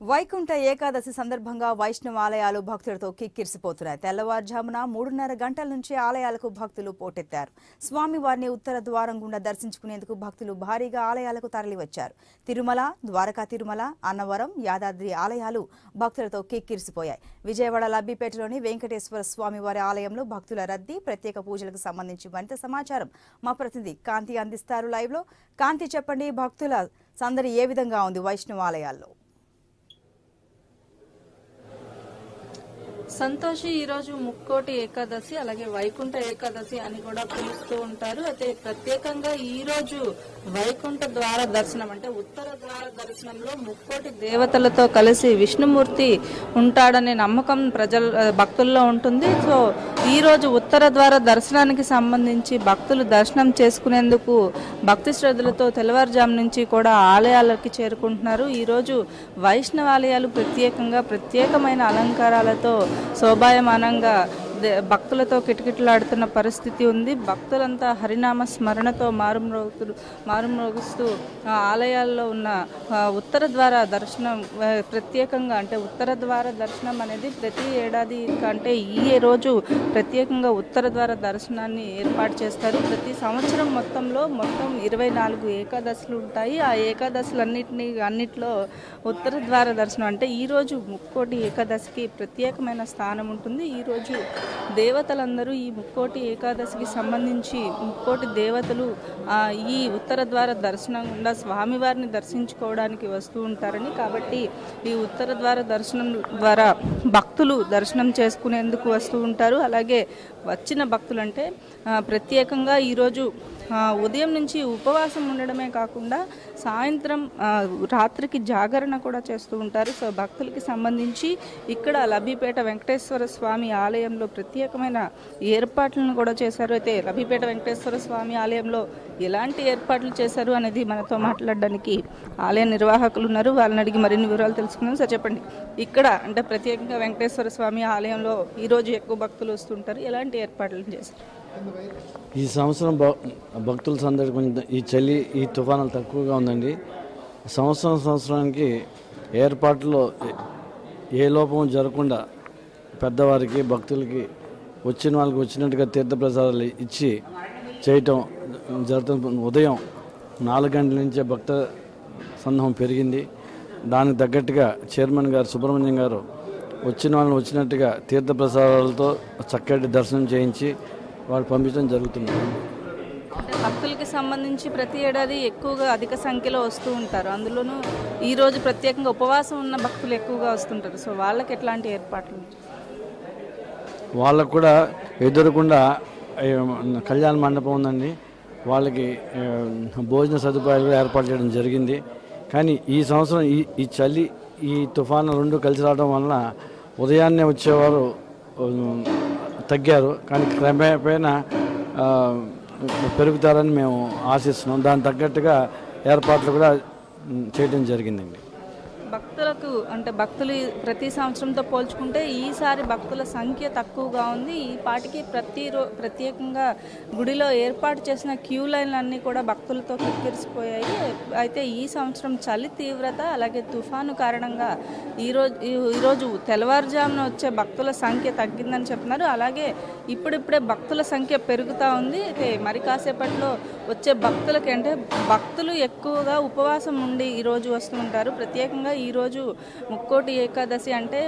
వైకుంఠ ఏకాదశి సందర్భంగా వైష్ణవ ఆలయాలు భక్తులతో కిక్కిరిసిపోతున్నాయి. తెల్లవారుజామున 3:30 గంటల నుంచి ఆలయాలకు భక్తులు పోటెత్తారు. స్వామివారిని ఉత్తర ద్వారం గుండా దర్శించుకునేందుకు భక్తులు భారీగా ఆలయాలకు తరలివచ్చారు. తిరుమల, ద్వారకా తిరుమల, అన్నవరం, యాదాద్రి ఆలయాలు భక్తులతో కిక్కిరిసిపోయాయి. విజయవాడ లబ్బిపేటలోని వెంకటేశ్వర స్వామివారి ఆలయంలో భక్తుల రద్దీ, ప్రత్యేక పూజలకు సంబంధించి మరింత సమాచారం మా ప్రతినిధి కాంతి అందిస్తారు లైవ్ లో. కాంతి, చెప్పండి, భక్తుల సందడి ఏ విధంగా ఉంది వైష్ణవ ఆలయాల్లో? సంతోషి ఈరోజు ముక్కోటి ఏకాదశి అలాగే వైకుంఠ ఏకాదశి అని కూడా పిలుస్తూ ఉంటారు. అయితే ప్రత్యేకంగా ఈ రోజు వైకుంఠ ద్వార దర్శనం అంటే ఉత్తర ద్వార దర్శనంలో ముక్కోటి దేవతలతో కలిసి విష్ణుమూర్తి ఉంటాడనే నమ్మకం భక్తుల్లో ఉంటుంది. సో ఈ రోజు ఉత్తర ద్వార దర్శనానికి సంబంధించి భక్తులు దర్శనం చేసుకునేందుకు భక్తి శ్రద్ధలతో తెల్లవారుజాము నుంచి కూడా ఆలయాలకి చేరుకుంటున్నారు. ఈ రోజు వైష్ణవాలయాలు ప్రత్యేకమైన అలంకారాలతో శోభాయమానంగా భక్తులతో కిటకిటలాడుతున్న పరిస్థితి ఉంది. భక్తులంతా హరినామ స్మరణతో మారుమ్రోగిస్తూ ఆలయాల్లో ఉన్న ఉత్తర ద్వార దర్శనం ప్రత్యేకంగా అంటే ఉత్తర ద్వార దర్శనం అనేది ప్రతి ఏడాది కంటే ఈ రోజు ప్రత్యేకంగా ఉత్తర ద్వార దర్శనాన్ని ఏర్పాటు చేస్తారు. ప్రతి సంవత్సరం మొత్తం 24 ఏకాదశులు ఉంటాయి. ఆ అన్నిట్లో ఉత్తర ద్వార దర్శనం అంటే ఈరోజు ముక్కోటి ఏకాదశికి ప్రత్యేకమైన స్థానం ఉంటుంది. ఈరోజు దేవతలందరూ ఈ ముక్కోటి ఏకాదశికి సంబంధించి ముక్కోటి దేవతలు ఈ ఉత్తర ద్వార దర్శనం గుండా స్వామివారిని దర్శించుకోవడానికి వస్తూ ఉంటారని, కాబట్టి ఈ ఉత్తర ద్వార దర్శనం ద్వారా భక్తులు దర్శనం చేసుకునేందుకు వస్తూ ఉంటారు. అలాగే వచ్చిన భక్తులు అంటే ప్రత్యేకంగా ఈరోజు ఉదయం నుంచి ఉపవాసం ఉండడమే కాకుండా సాయంత్రం రాత్రికి జాగరణ కూడా చేస్తూ ఉంటారు. సో భక్తులకి సంబంధించి ఇక్కడ లబ్బిపేట వెంకటేశ్వర స్వామి ఆలయంలో ప్రత్యేకమైన ఏర్పాట్లను కూడా చేశారు. అయితే లబ్బిపేట వెంకటేశ్వర స్వామి ఆలయంలో ఎలాంటి ఏర్పాట్లు చేశారు అనేది మనతో మాట్లాడడానికి ఆలయ నిర్వాహకులు ఉన్నారు. వాళ్ళని అడిగి మరిన్ని వివరాలు తెలుసుకుందాం. సార్, చెప్పండి, ఇక్కడ అంటే ప్రత్యేకంగా వెంకటేశ్వర స్వామి ఆలయంలో ఈరోజు ఎక్కువ భక్తులు వస్తుంటారు, ఎలాంటి ఏర్పాట్లు చేశారు? ఈ సంవత్సరం భక్తుల సందడి కొంచెం ఈ చలి, ఈ తుఫానులు తక్కువగా ఉందండి. సంవత్సరానికి ఏర్పాట్లో ఏ లోపం జరగకుండా పెద్దవారికి భక్తులకి వచ్చిన వాళ్ళకి వచ్చినట్టుగా తీర్థప్రసాదాలు ఇచ్చి చేయటం జరుగుతుంది. ఉదయం 4 గంటల నుంచే భక్త సందోహం పెరిగింది. దానికి తగ్గట్టుగా చైర్మన్ గారు సుబ్రహ్మణ్యం గారు వచ్చిన వాళ్ళని వచ్చినట్టుగా తీర్థప్రసాదాలతో చక్కటి దర్శనం చేయించి వాళ్ళు పంపించడం జరుగుతుంది. భక్తులకి సంబంధించి ప్రతి ఏడాది ఎక్కువగా అధిక సంఖ్యలో వస్తూ ఉంటారు. అందులోనూ ఈరోజు ప్రత్యేకంగా ఉపవాసం ఉన్న భక్తులు ఎక్కువగా వస్తుంటారు. సో వాళ్ళకి ఎట్లాంటి ఏర్పాట్లు? వాళ్ళకు కూడా ఎదురకుండా కళ్యాణ మండపం ఉందండి. వాళ్ళకి భోజన సదుపాయాలు కూడా ఏర్పాటు చేయడం జరిగింది. కానీ ఈ సంవత్సరం ఈ చలి, ఈ తుఫాను రెండు కలిసి రావడం వలన ఉదయాన్నే వచ్చేవారు తగ్గారు. కానీ క్రమేపైనా పెరుగుతారని మేము ఆశిస్తున్నాం. దానికి తగ్గట్టుగా ఏర్పాట్లు కూడా చేయడం జరిగిందండి. భక్తులు ప్రతి సంవత్సరంతో పోల్చుకుంటే ఈసారి భక్తుల సంఖ్య తక్కువగా ఉంది. ఈ పాటికి ప్రత్యేకంగా గుడిలో ఏర్పాటు చేసిన క్యూ లైన్లన్నీ కూడా భక్తులతో కిక్కిరిసిపోయాయి. అయితే ఈ సంవత్సరం చలి తీవ్రత అలాగే తుఫాను కారణంగా ఈరోజు తెల్లవారుజామున వచ్చే భక్తుల సంఖ్య తగ్గిందని చెప్తున్నారు. అలాగే ఇప్పుడిప్పుడే భక్తుల సంఖ్య పెరుగుతూ ఉంది. అయితే మరి కాసేపట్లో వచ్చే భక్తులకి అంటే భక్తులు ఎక్కువగా ఉపవాసం ఉండి ఈరోజు వస్తూ ఉంటారు. ప్రత్యేకంగా ఈరోజు ముక్కోటి ఏకాదశి అంటే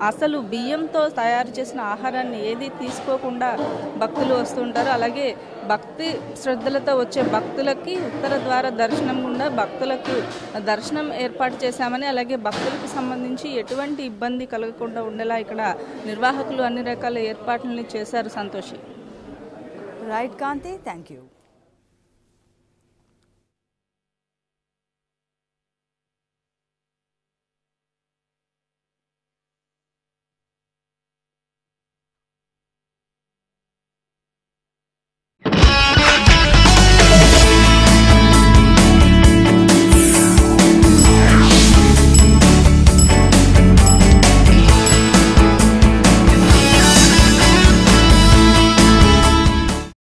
అసలు బియ్యంతో తయారు చేసిన ఆహారాన్ని ఏది తీసుకోకుండా భక్తులు వస్తుంటారు. అలాగే భక్తి శ్రద్ధలతో వచ్చే భక్తులకి ఉత్తర ద్వార దర్శనం గుండా భక్తులకు దర్శనం ఏర్పాటు చేశామని, అలాగే భక్తులకు సంబంధించి ఎటువంటి ఇబ్బంది కలగకుండా ఉండేలా ఇక్కడ నిర్వాహకులు అన్ని రకాల ఏర్పాట్లని చేశారు. Santoshi. Right Kanthi, thank you.